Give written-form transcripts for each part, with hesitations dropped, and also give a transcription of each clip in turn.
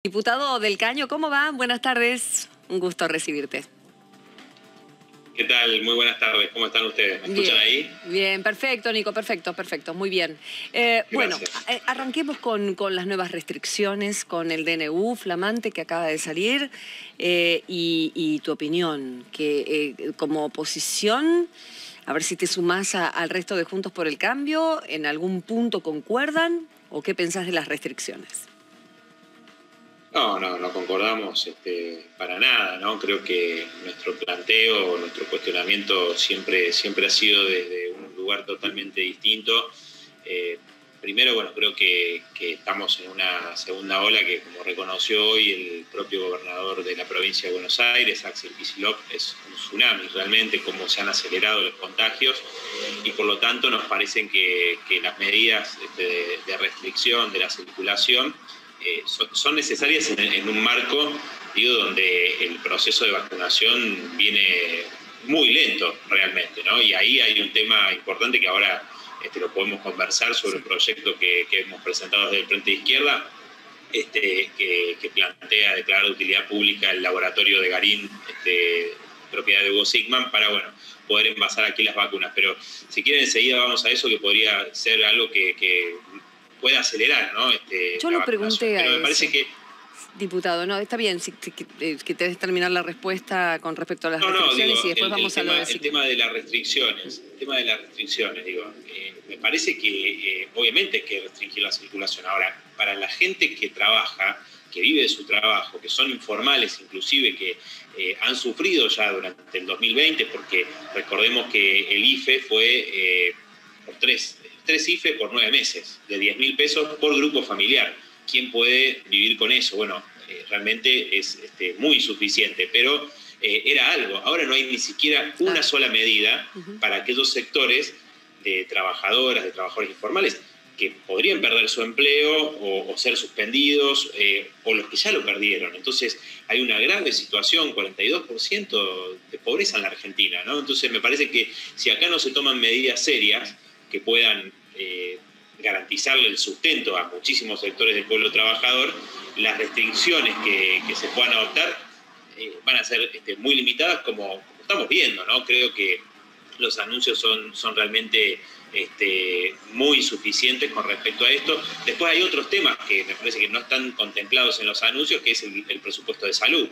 Diputado del Caño, ¿cómo va? Buenas tardes, un gusto recibirte. ¿Qué tal? Muy buenas tardes, ¿cómo están ustedes? ¿Me escuchan ahí? Bien, perfecto, Nico, perfecto, muy bien. Bueno, arranquemos con las nuevas restricciones, con el DNU flamante que acaba de salir y tu opinión, que como oposición, a ver si te sumás al resto de Juntos por el Cambio, ¿en algún punto concuerdan o qué pensás de las restricciones? No concordamos para nada, ¿no? Creo que nuestro planteo, nuestro cuestionamiento siempre ha sido desde un lugar totalmente distinto. Primero, bueno, creo que estamos en una segunda ola que, como reconoció hoy el propio gobernador de la provincia de Buenos Aires, Axel Kicillof, es un tsunami realmente, cómo se han acelerado los contagios, y por lo tanto nos parecen que las medidas de restricción de la circulación son necesarias en un marco, digo, donde el proceso de vacunación viene muy lento realmente, ¿no? Y ahí hay un tema importante que ahora lo podemos conversar sobre un proyecto que hemos presentado desde el Frente de Izquierda, que plantea declarar de utilidad pública el laboratorio de Garín, propiedad de Hugo Sigman, para, bueno, poder envasar aquí las vacunas. Pero si quieren, enseguida vamos a eso, que podría ser algo que pueda acelerar, ¿no? Yo lo pregunté a pero me parece que... Diputado, no, está bien que te des terminar la respuesta con respecto a las restricciones y después vamos a lo de... El tema de las restricciones, digo, me parece que obviamente hay que restringir la circulación. Ahora, para la gente que trabaja, que vive de su trabajo, que son informales inclusive, que han sufrido ya durante el 2020, porque recordemos que el IFE fue por tres IFE por 9 meses, de 10.000 pesos por grupo familiar. ¿Quién puede vivir con eso? Bueno, realmente es muy insuficiente, pero era algo. Ahora no hay ni siquiera una sola medida para aquellos sectores de trabajadoras, de trabajadores informales, que podrían perder su empleo o ser suspendidos, o los que ya lo perdieron. Entonces hay una grave situación, 42% de pobreza en la Argentina, ¿no? Entonces me parece que si acá no se toman medidas serias que puedan garantizarle el sustento a muchísimos sectores del pueblo trabajador, las restricciones que se puedan adoptar van a ser muy limitadas, como estamos viendo, ¿no? Creo que los anuncios son realmente muy insuficientes con respecto a esto. Después hay otros temas que me parece que no están contemplados en los anuncios, que es el presupuesto de salud.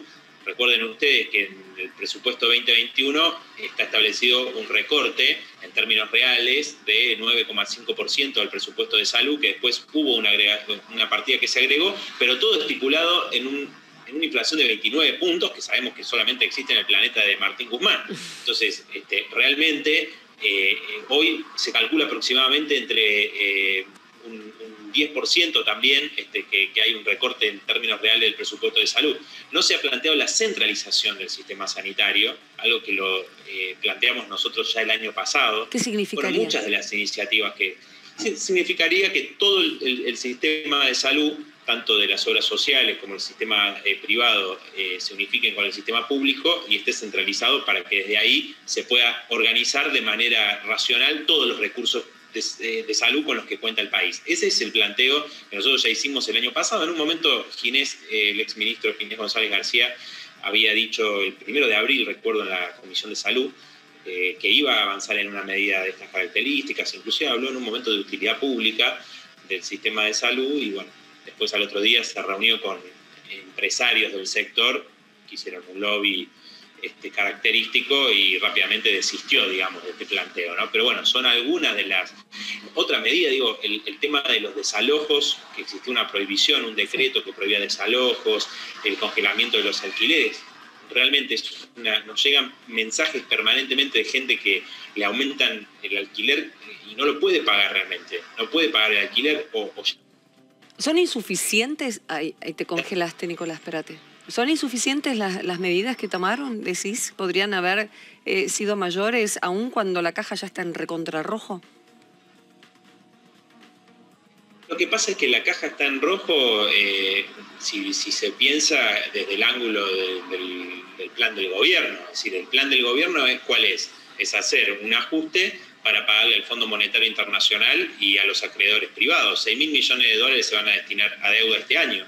Recuerden ustedes que en el presupuesto 2021 está establecido un recorte en términos reales de 9,5% del presupuesto de salud, que después hubo una partida que se agregó, pero todo estipulado en una inflación de 29 puntos, que sabemos que solamente existe en el planeta de Martín Guzmán. Entonces, realmente, hoy se calcula aproximadamente entre un 10% también que hay un recorte en términos reales del presupuesto de salud. No se ha planteado la centralización del sistema sanitario, algo que lo planteamos nosotros ya el año pasado. ¿Qué significaría? Bueno, muchas de las iniciativas que... Significaría que todo el sistema de salud, tanto de las obras sociales como el sistema privado, se unifiquen con el sistema público y esté centralizado para que desde ahí se pueda organizar de manera racional todos los recursos de salud con los que cuenta el país. Ese es el planteo que nosotros ya hicimos el año pasado. En un momento, el exministro Ginés González García había dicho el 1 de abril, recuerdo, en la Comisión de Salud, que iba a avanzar en una medida de estas características. Inclusive habló en un momento de utilidad pública del sistema de salud y, bueno, después al otro día se reunió con empresarios del sector que hicieron un lobby característico y rápidamente desistió, digamos, de este planteo, ¿no? Pero bueno, son algunas de las... Otra medida, digo, el tema de los desalojos, que existió una prohibición, un decreto que prohibía desalojos, el congelamiento de los alquileres. Realmente nos llegan mensajes permanentemente de gente que le aumentan el alquiler y no lo puede pagar realmente, no puede pagar el alquiler ¿Son insuficientes? Ahí te congelaste, Nicolás, espérate. ¿Son insuficientes las medidas que tomaron, decís? ¿Podrían haber sido mayores aún cuando la caja ya está en recontrarrojo? Lo que pasa es que la caja está en rojo, si se piensa desde el ángulo del plan del gobierno. Es decir, el plan del gobierno ¿cuál es? Es hacer un ajuste para pagarle al Fondo Monetario Internacional y a los acreedores privados. $6.000 millones se van a destinar a deuda este año.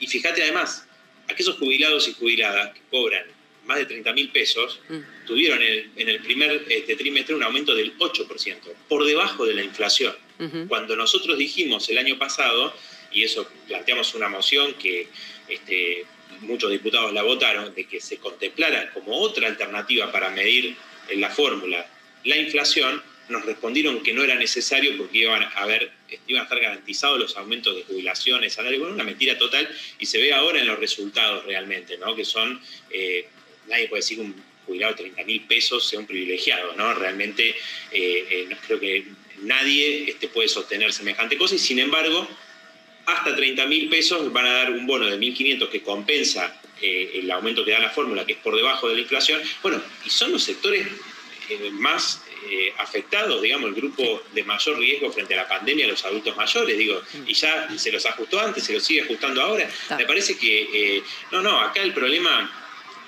Y fíjate además, aquellos jubilados y jubiladas que cobran más de 30.000 pesos, tuvieron en el primer trimestre un aumento del 8%, por debajo de la inflación. Cuando nosotros dijimos el año pasado, y eso planteamos una moción que muchos diputados la votaron, de que se contemplara como otra alternativa para medir en la fórmula la inflación, nos respondieron que no era necesario porque iban a estar garantizados los aumentos de jubilaciones, salarios. Bueno, una mentira total, y se ve ahora en los resultados realmente, ¿no? Que son, nadie puede decir que un jubilado de 30.000 pesos sea un privilegiado, ¿no? Realmente no creo que nadie puede sostener semejante cosa, y sin embargo, hasta 30.000 pesos van a dar un bono de 1.500 que compensa el aumento que da la fórmula, que es por debajo de la inflación. Bueno, y son los sectores más afectados, digamos, el grupo de mayor riesgo frente a la pandemia, los adultos mayores, digo, y ya se los ajustó antes, se los sigue ajustando ahora. Me parece que, acá el problema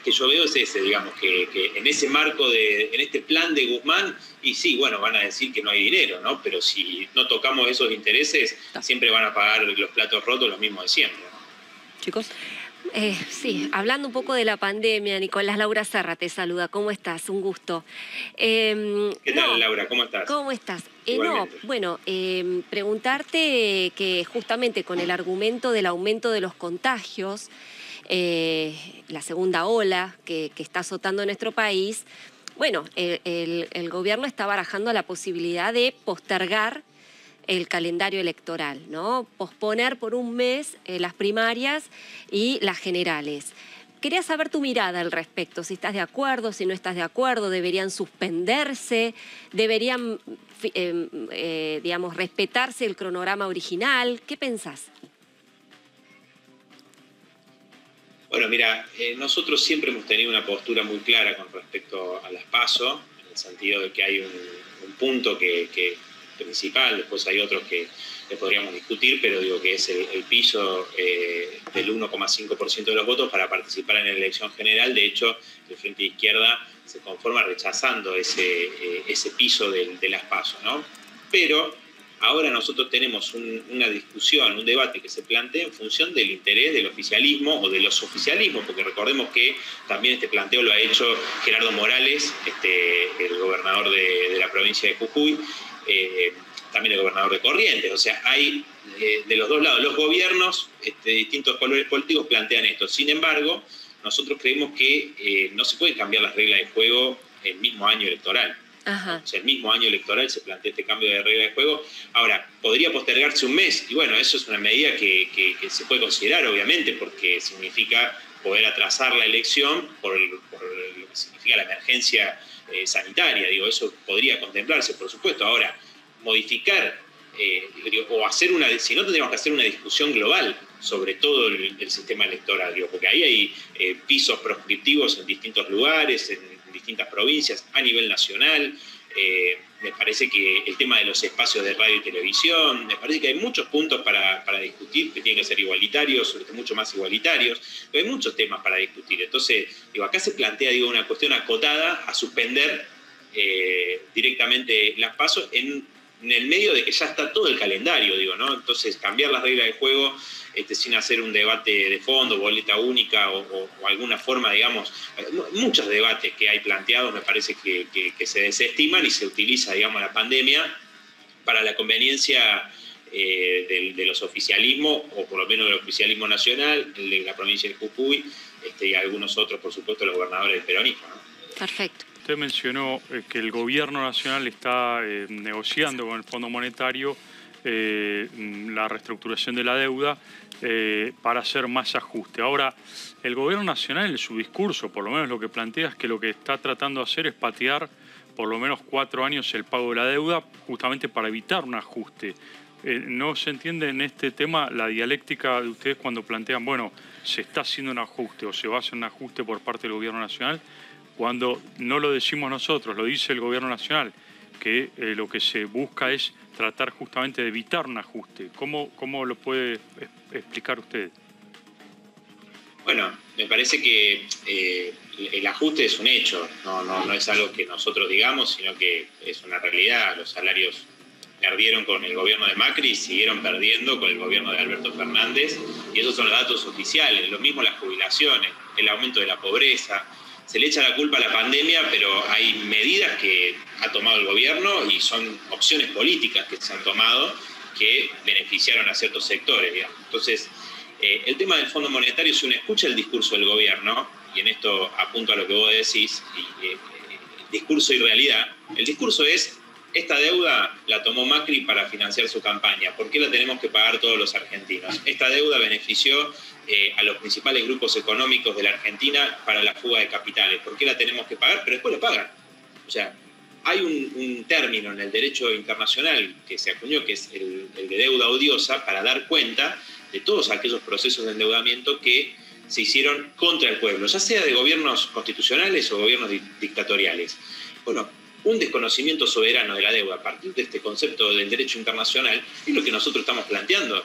que yo veo es ese, digamos, que en ese marco, en este plan de Guzmán, y sí, bueno, van a decir que no hay dinero, ¿no? Pero si no tocamos esos intereses, siempre van a pagar los platos rotos los mismos de siempre, ¿no? Chicos. Sí, hablando un poco de la pandemia, Nicolás, Laura Serra te saluda. ¿Cómo estás? Un gusto. ¿Qué tal, Laura? ¿Cómo estás? ¿Cómo estás? Preguntarte que justamente con el argumento del aumento de los contagios, la segunda ola que está azotando nuestro país, bueno, el gobierno está barajando la posibilidad de postergar el calendario electoral, ¿no? Posponer por un mes las primarias y las generales. Quería saber tu mirada al respecto, si estás de acuerdo, si no estás de acuerdo, deberían suspenderse, deberían, digamos, respetarse el cronograma original. ¿Qué pensás? Bueno, mira, nosotros siempre hemos tenido una postura muy clara con respecto a las PASO, en el sentido de que hay un punto que principal, después hay otros que podríamos discutir, pero digo que es el piso del 1,5% de los votos para participar en la elección general. De hecho, el Frente de Izquierda se conforma rechazando ese piso de las PASO, ¿no? Pero ahora nosotros tenemos una discusión, un debate que se plantea en función del interés del oficialismo o de los oficialismos, porque recordemos que también este planteo lo ha hecho Gerardo Morales, el gobernador de la provincia de Jujuy, también el gobernador de Corrientes. O sea, hay de los dos lados, los gobiernos de distintos colores políticos plantean esto. Sin embargo, nosotros creemos que no se pueden cambiar las reglas de juego el mismo año electoral. Ajá. O sea, el mismo año electoral se plantea este cambio de regla de juego. Ahora, podría postergarse un mes, y bueno, eso es una medida que se puede considerar, obviamente, porque significa poder atrasar la elección por lo que significa la emergencia sanitaria. Digo, eso podría contemplarse, por supuesto. Ahora, modificar o hacer si no, tendríamos que hacer una discusión global sobre todo el sistema electoral, digo, porque ahí hay pisos proscriptivos en distintos lugares, en distintas provincias, a nivel nacional. Me parece que el tema de los espacios de radio y televisión, me parece que hay muchos puntos para discutir, que tienen que ser igualitarios, mucho más igualitarios, pero hay muchos temas para discutir. Entonces, digo, acá se plantea, digo, una cuestión acotada a suspender directamente las PASO en el medio de que ya está todo el calendario, digo, ¿no? Entonces, cambiar las reglas de juego sin hacer un debate de fondo, boleta única o alguna forma, digamos, muchos debates que hay planteados me parece que se desestiman y se utiliza, digamos, la pandemia para la conveniencia de los oficialismos, o por lo menos del oficialismo nacional, el de la provincia de Jujuy, y algunos otros, por supuesto, los gobernadores del peronismo, ¿no? Perfecto. Usted mencionó que el gobierno nacional está negociando con el Fondo Monetario la reestructuración de la deuda para hacer más ajuste. Ahora, el gobierno nacional en su discurso, por lo menos lo que plantea es que lo que está tratando de hacer es patear por lo menos 4 años el pago de la deuda, justamente para evitar un ajuste. ¿No se entiende en este tema la dialéctica de ustedes cuando plantean, bueno, se está haciendo un ajuste o se va a hacer un ajuste por parte del gobierno nacional, cuando no lo decimos nosotros, lo dice el gobierno nacional, que lo que se busca es tratar justamente de evitar un ajuste? ¿Cómo lo puede explicar usted? Bueno, me parece que el ajuste es un hecho, no es algo que nosotros digamos, sino que es una realidad. Los salarios perdieron con el gobierno de Macri y siguieron perdiendo con el gobierno de Alberto Fernández, y esos son los datos oficiales. Lo mismo las jubilaciones, el aumento de la pobreza. Se le echa la culpa a la pandemia, pero hay medidas que ha tomado el gobierno y son opciones políticas que se han tomado que beneficiaron a ciertos sectores, digamos. Entonces, el tema del Fondo Monetario, si uno escucha el discurso del gobierno, y en esto apunto a lo que vos decís, discurso y realidad, el discurso es: esta deuda la tomó Macri para financiar su campaña. ¿Por qué la tenemos que pagar todos los argentinos? Esta deuda benefició a los principales grupos económicos de la Argentina para la fuga de capitales. ¿Por qué la tenemos que pagar? Pero después lo pagan. O sea, hay un término en el derecho internacional que se acuñó, que es el de deuda odiosa, para dar cuenta de todos aquellos procesos de endeudamiento que se hicieron contra el pueblo, ya sea de gobiernos constitucionales o gobiernos dictatoriales. Bueno, un desconocimiento soberano de la deuda a partir de este concepto del derecho internacional es lo que nosotros estamos planteando.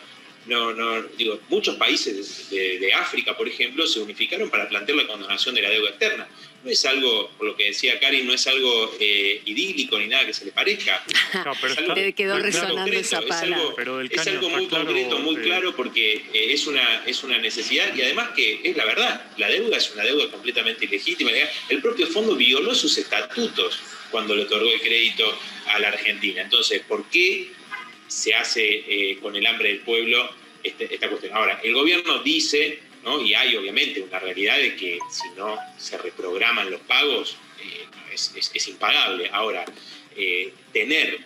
Muchos países de África, por ejemplo, se unificaron para plantear la condonación de la deuda externa. No es algo, por lo que decía Karin, no es algo idílico ni nada que se le parezca. No, pero quedó resonando esa palabra. Es algo muy concreto, muy claro, porque es una necesidad, y además que es la verdad. La deuda es una deuda completamente ilegítima. El propio fondo violó sus estatutos cuando le otorgó el crédito a la Argentina. Entonces, ¿por qué se hace con el hambre del pueblo esta cuestión? Ahora, el gobierno dice, ¿no? Y hay obviamente una realidad de que si no se reprograman los pagos, es impagable. Ahora, tener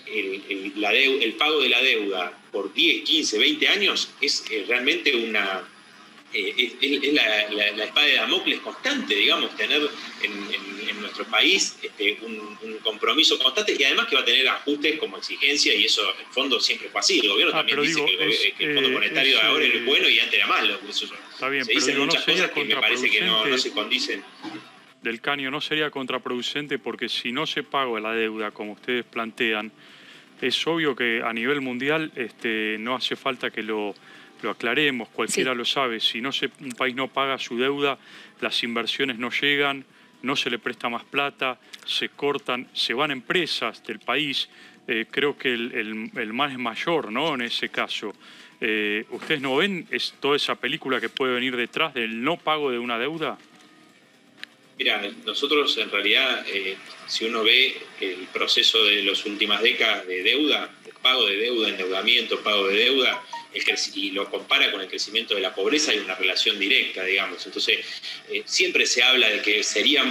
el pago de la deuda por 10, 15, 20 años es realmente es la espada de Damocles constante, digamos, tener en nuestro país un compromiso constante, y además que va a tener ajustes como exigencia, y eso el fondo siempre fue así. El gobierno también dice que el Fondo Monetario ahora es bueno y antes era malo. Está bien, se dicen muchas cosas que me parece que no se condicen. Del Caño, ¿no sería contraproducente? Porque si no se paga la deuda como ustedes plantean, es obvio que a nivel mundial no hace falta que lo aclaremos, cualquiera lo sabe. Si un país no paga su deuda, las inversiones no llegan, no se le presta más plata, se cortan, se van empresas del país. Creo que el mal es mayor, ¿no? En ese caso. ¿Ustedes no ven toda esa película que puede venir detrás del no pago de una deuda? Mira, nosotros en realidad, si uno ve el proceso de las últimas décadas de deuda, de pago de deuda, endeudamiento, pago de deuda, y lo compara con el crecimiento de la pobreza, hay una relación directa, digamos. Entonces, siempre se habla de que sería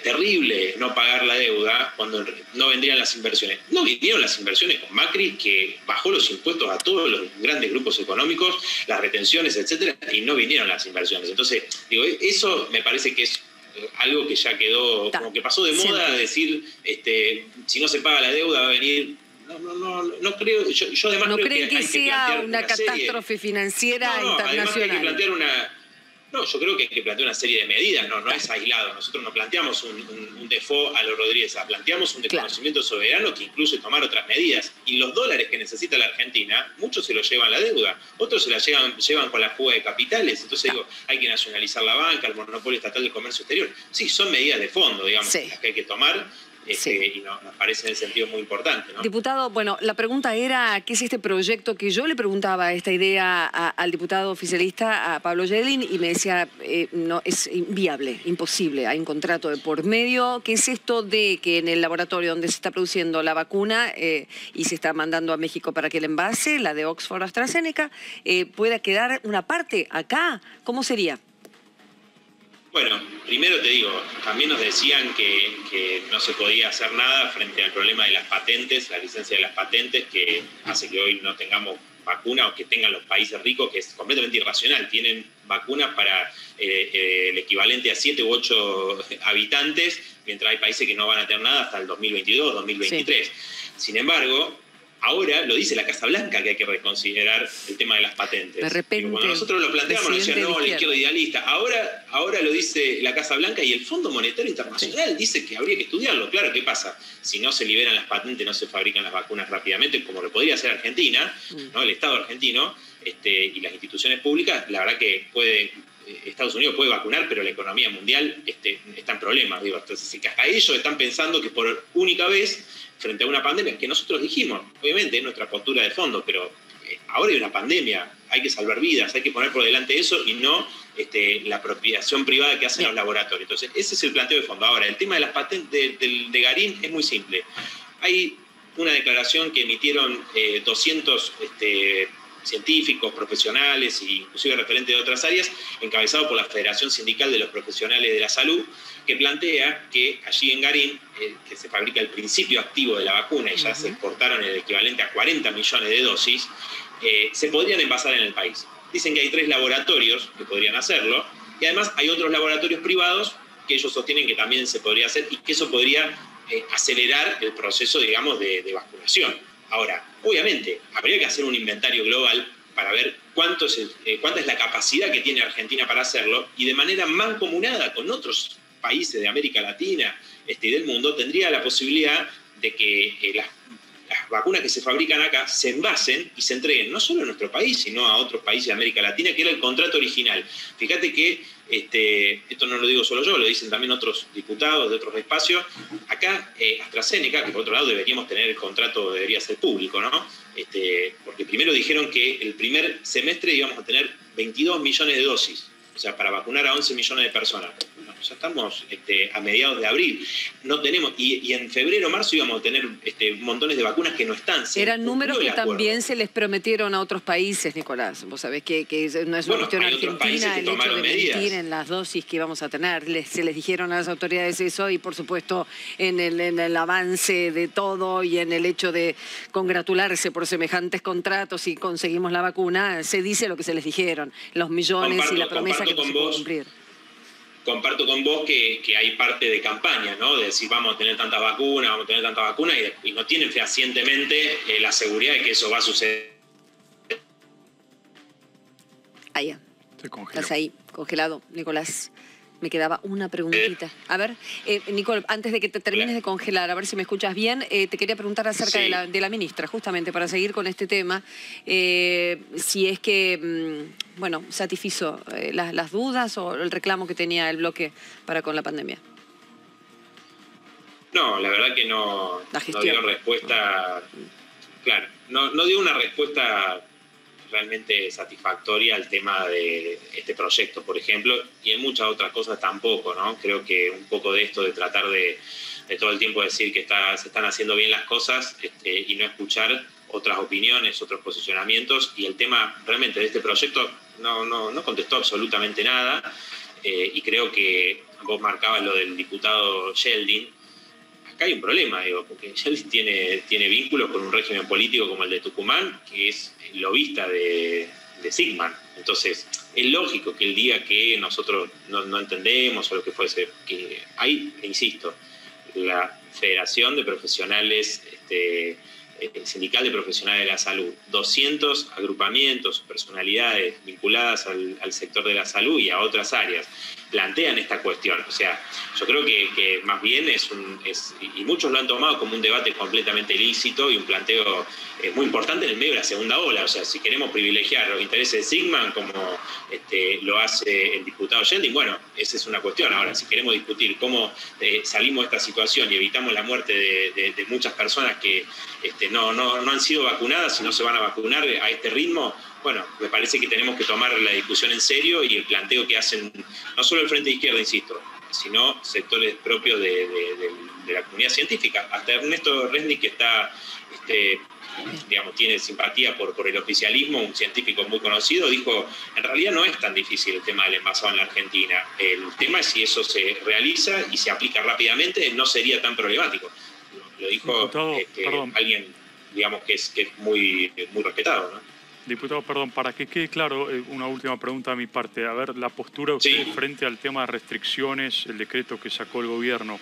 terrible no pagar la deuda cuando no vendrían las inversiones. No vinieron las inversiones con Macri, que bajó los impuestos a todos los grandes grupos económicos, las retenciones, etcétera, y no vinieron las inversiones. Entonces, eso me parece que es algo que ya quedó, como que pasó de moda, decir, si no se paga la deuda va a venir. No creo, yo además ¿No creo creen que hay sea una catástrofe financiera internacional? Además hay que plantear yo creo que hay que plantear una serie de medidas, no es aislado. Nosotros no planteamos un default a lo Rodríguez, planteamos un desconocimiento soberano que incluye tomar otras medidas. Y los dólares que necesita la Argentina, muchos se los llevan la deuda, otros se la llevan con la fuga de capitales. Entonces hay que nacionalizar la banca, el monopolio estatal del comercio exterior. Sí, son medidas de fondo, digamos, las que hay que tomar. Y nos parece en el sentido muy importante, ¿no? Diputado, bueno, la pregunta era, ¿qué es este proyecto? Que yo le preguntaba esta idea al diputado oficialista, a Pablo Yedlin, y me decía, no, es inviable, imposible, hay un contrato de por medio. ¿Qué es esto de que en el laboratorio donde se está produciendo la vacuna y se está mandando a México para que el envase, la de Oxford AstraZeneca, pueda quedar una parte acá? ¿Cómo sería? Bueno, primero te digo, también nos decían que no se podía hacer nada frente al problema de las patentes, la licencia de las patentes, que hace que hoy no tengamos vacuna, o que tengan los países ricos, que es completamente irracional. Tienen vacunas para el equivalente a 7 u 8 habitantes, mientras hay países que no van a tener nada hasta el 2022, 2023. Sí. Sin embargo, ahora lo dice la Casa Blanca, que hay que reconsiderar el tema de las patentes. De repente, cuando nosotros lo planteamos, nos decían, no, la izquierda idealista. Ahora lo dice la Casa Blanca, y el Fondo Monetario Internacional dice que habría que estudiarlo. Claro, ¿qué pasa? Si no se liberan las patentes, no se fabrican las vacunas rápidamente, como lo podría hacer Argentina, ¿no? El Estado argentino y las instituciones públicas, la verdad que puede Estados Unidos puede vacunar, pero la economía mundial está en problemas. Digo, entonces, hasta ellos están pensando que por única vez, frente a una pandemia, que nosotros dijimos, obviamente es nuestra postura de fondo, pero ahora hay una pandemia, hay que salvar vidas, hay que poner por delante eso y no la apropiación privada que hacen los laboratorios. Entonces, ese es el planteo de fondo. Ahora, el tema de las patentes de Garín es muy simple. Hay una declaración que emitieron 200 científicos, profesionales e inclusive referentes de otras áreas, encabezado por la Federación Sindical de los Profesionales de la Salud, que plantea que allí en Garín, que se fabrica el principio activo de la vacuna y ya se exportaron el equivalente a 40 millones de dosis, se podrían envasar en el país. Dicen que hay 3 laboratorios que podrían hacerlo y además hay otros laboratorios privados que ellos sostienen que también se podría hacer y que eso podría acelerar el proceso, digamos, de vacunación. Ahora, obviamente, habría que hacer un inventario global para ver cuánta es la capacidad que tiene Argentina para hacerlo y de manera mancomunada con otros países de América Latina y del mundo, tendría la posibilidad de que las vacunas que se fabrican acá se envasen y se entreguen no solo a nuestro país, sino a otros países de América Latina, que era el contrato original. Fíjate que esto no lo digo solo yo, lo dicen también otros diputados de otros espacios. Acá AstraZeneca, que por otro lado deberíamos tener el contrato, debería ser público, ¿no? Porque primero dijeron que el primer semestre íbamos a tener 22 millones de dosis, o sea, para vacunar a 11 millones de personas. Bueno, ya estamos a mediados de abril. No tenemos, y en febrero, marzo íbamos a tener montones de vacunas que no están. Eran números que también se les prometieron a otros países, Nicolás. Vos sabés que no es una cuestión argentina el hecho de mentir en las dosis que íbamos a tener. Se les dijeron a las autoridades eso y, por supuesto, en el avance de todo y en el hecho de congratularse por semejantes contratos y conseguimos la vacuna, se dice lo que se les dijeron, los millones y la promesa que no se puede cumplir. Comparto con vos que hay parte de campaña, ¿no? De decir vamos a tener tantas vacunas, y no tienen fehacientemente la seguridad de que eso va a suceder. Allá. Estás ahí, congelado, Nicolás. Me quedaba una preguntita. A ver, Nicole, antes de que te termines de congelar, a ver si me escuchas bien, te quería preguntar acerca de la ministra, justamente para seguir con este tema, si es que, bueno, satisfizo las dudas o el reclamo que tenía el bloque para con la pandemia. No, la verdad que no dio respuesta, claro, no dio una respuesta realmente satisfactoria al tema de este proyecto, por ejemplo, y en muchas otras cosas tampoco, ¿no? Creo que un poco de esto de tratar de todo el tiempo decir que se están haciendo bien las cosas y no escuchar otras opiniones, otros posicionamientos, y el tema realmente de este proyecto no contestó absolutamente nada, y creo que vos marcabas lo del diputado Yeldin. Acá hay un problema, digo, porque Yeldin tiene vínculos con un régimen político como el de Tucumán, que es lobista de Sigman. Entonces, es lógico que el día que nosotros no entendemos o lo que fuese, que hay, insisto, la Federación de Profesionales, Sindical de Profesionales de la Salud, 200 agrupamientos, personalidades vinculadas al sector de la salud y a otras áreas, plantean esta cuestión. O sea, yo creo que más bien y muchos lo han tomado como un debate completamente ilícito y un planteo muy importante en el medio de la segunda ola. O sea, si queremos privilegiar los intereses de Sigman como lo hace el diputado Yeldin, bueno, esa es una cuestión. Ahora, si queremos discutir cómo salimos de esta situación y evitamos la muerte de muchas personas que no han sido vacunadas y no se van a vacunar a este ritmo, bueno, me parece que tenemos que tomar la discusión en serio y el planteo que hacen no solo el Frente de Izquierda, insisto, sino sectores propios de la comunidad científica. Hasta Ernesto Resnick, que está, digamos, tiene simpatía por el oficialismo, un científico muy conocido, dijo, en realidad no es tan difícil el tema del envasado en la Argentina. El tema es si eso se realiza y se aplica rápidamente, no sería tan problemático. Lo dijo alguien, digamos, que es muy respetado, ¿no? Diputado, perdón, para que quede claro, una última pregunta de mi parte. A ver, la postura de ustedes frente al tema de restricciones, el decreto que sacó el gobierno,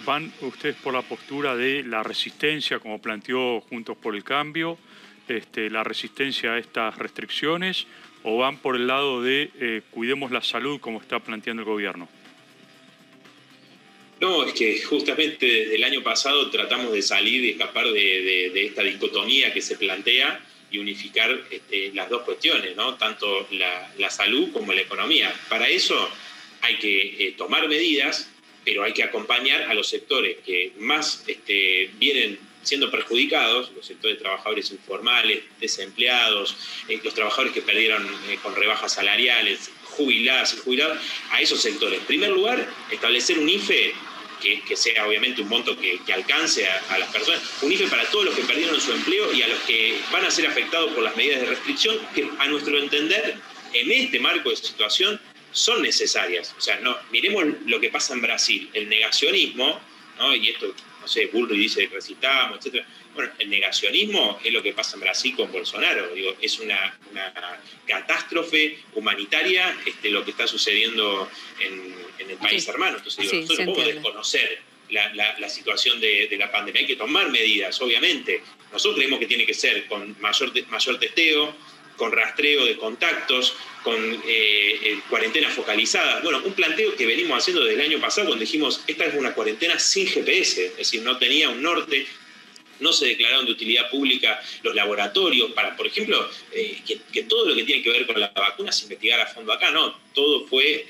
¿van ustedes por la postura de la resistencia, como planteó Juntos por el Cambio, la resistencia a estas restricciones, o van por el lado de cuidemos la salud, como está planteando el gobierno? No, es que justamente desde el año pasado tratamos de salir y escapar de esta dicotomía que se plantea, y unificar las dos cuestiones, ¿no? Tanto la salud como la economía. Para eso hay que tomar medidas, pero hay que acompañar a los sectores que más vienen siendo perjudicados, los sectores de trabajadores informales, desempleados, los trabajadores que perdieron con rebajas salariales, jubiladas y jubilados, a esos sectores. En primer lugar, establecer un IFE que sea obviamente un monto que alcance a las personas, un IFE para todos los que perdieron su empleo y a los que van a ser afectados por las medidas de restricción, que a nuestro entender, en este marco de situación, son necesarias. O sea, no, miremos lo que pasa en Brasil, el negacionismo, ¿no? Y esto, no sé, Bullrich dice que recitamos, etcétera. Bueno, el negacionismo es lo que pasa en Brasil con Bolsonaro. Digo, es una catástrofe humanitaria lo que está sucediendo en el país hermano. Entonces, digo, nosotros no podemos desconocer la situación de la pandemia. Hay que tomar medidas, obviamente. Nosotros creemos que tiene que ser con mayor testeo, con rastreo de contactos, con cuarentenas focalizadas. Bueno, un planteo que venimos haciendo desde el año pasado cuando dijimos, esta es una cuarentena sin GPS, es decir, no tenía un norte, no se declararon de utilidad pública los laboratorios para, por ejemplo, que todo lo que tiene que ver con la vacuna se investigara a fondo acá, no, todo fue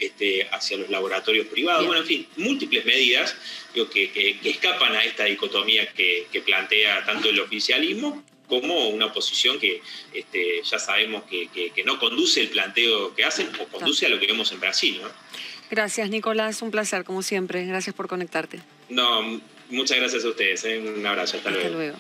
hacia los laboratorios privados. Bien. Bueno, en fin, múltiples medidas que escapan a esta dicotomía que plantea tanto el oficialismo como una oposición que ya sabemos que no conduce el planteo que hacen o conduce a lo que vemos en Brasil, ¿no? Gracias, Nicolás. Un placer, como siempre. Gracias por conectarte. No, muchas gracias a ustedes. Un abrazo. Hasta luego. Hasta luego.